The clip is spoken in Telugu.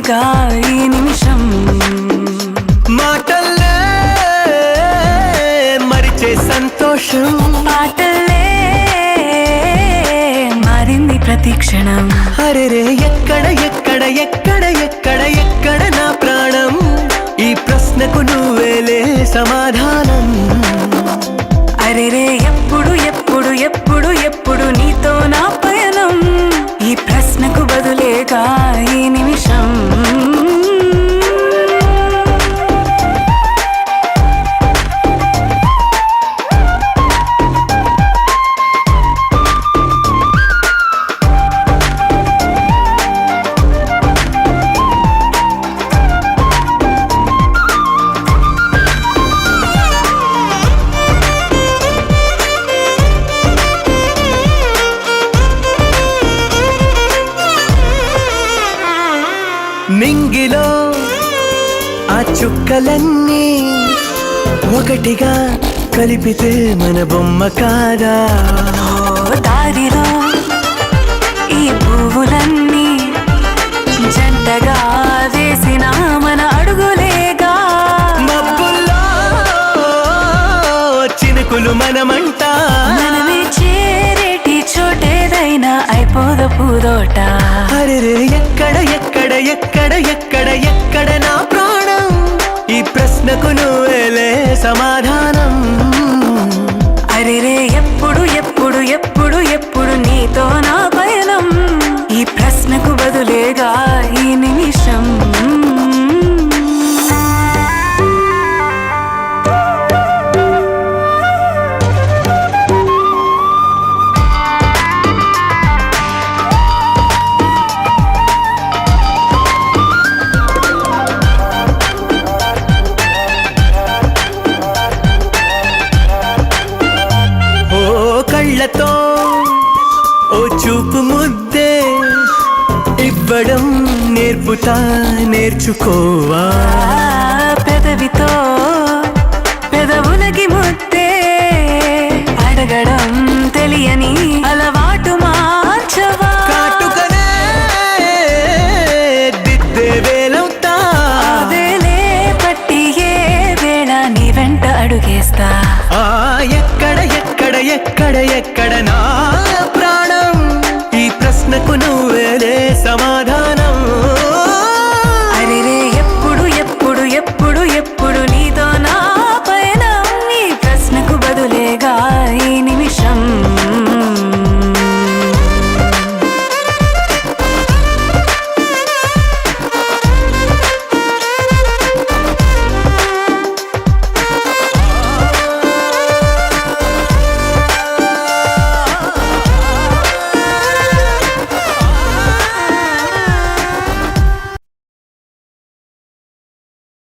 బదులేగా ఈ నిమిషం. మాటల్లే మరిచే సంతోషం, పాటల్లే మారింది ప్రతి క్షణం. అరెరే ఎక్కడ ఎక్కడ ఎక్కడ ఎక్కడ ఎక్కడ నా ప్రాణం, ఈ ప్రశ్నకు నువ్వేలే సమాధానం. అరెరే ఎప్పుడు ఎప్పుడు ఎప్పుడు ఎప్పుడు నీతో నా పయనం, ఈ ప్రశ్నకు బదులేగా ఈ నిమిషం. నింగిలో ఆ చుక్కలన్నీ ఒకటిగా కలిపితే మన బొమ్మ కాదా. దారిలో ఈ పువ్వులన్నీ జంటగా వేసిన మన అడుగులేగా. మబ్బుల్లో చినుకులు మనమంట, మనమే చేరేటి చోటేదైనా అయిపోద పూదోట. అరెరే ఎక్కడ ఎక్కడ ఎక్కడ ఎక్కడ ఎక్కడ నా ప్రాణం, ఈ ప్రశ్నకు నువ్వేలే సమాధానం. అరెరే ఎప్పుడు ఎప్పుడు ఎప్పుడు ఎప్పుడు నీతో నా పయనం, ఈ ప్రశ్నకు బదులేగా ఈ నిమిషం. కళ్ళతో ఓ చూపు ముద్దే ఇవ్వడం నేర్పుతా, నేర్చుకోవా. పెదవితో పెదవులకి ముద్దే అడగడం తెలియని అలవాటు మార్చవా. కాటుకనే దిద్దే వేలవుతా, వేలే పట్టి ఏ వేళ నీ వెంట అడుగేస్తా. ఎక్కడ ఎక్కడ ఎక్కడ ఎక్కడ నా ప్రాణం, ఈ ప్రశ్నకు నువ్వేలే సమాధానం.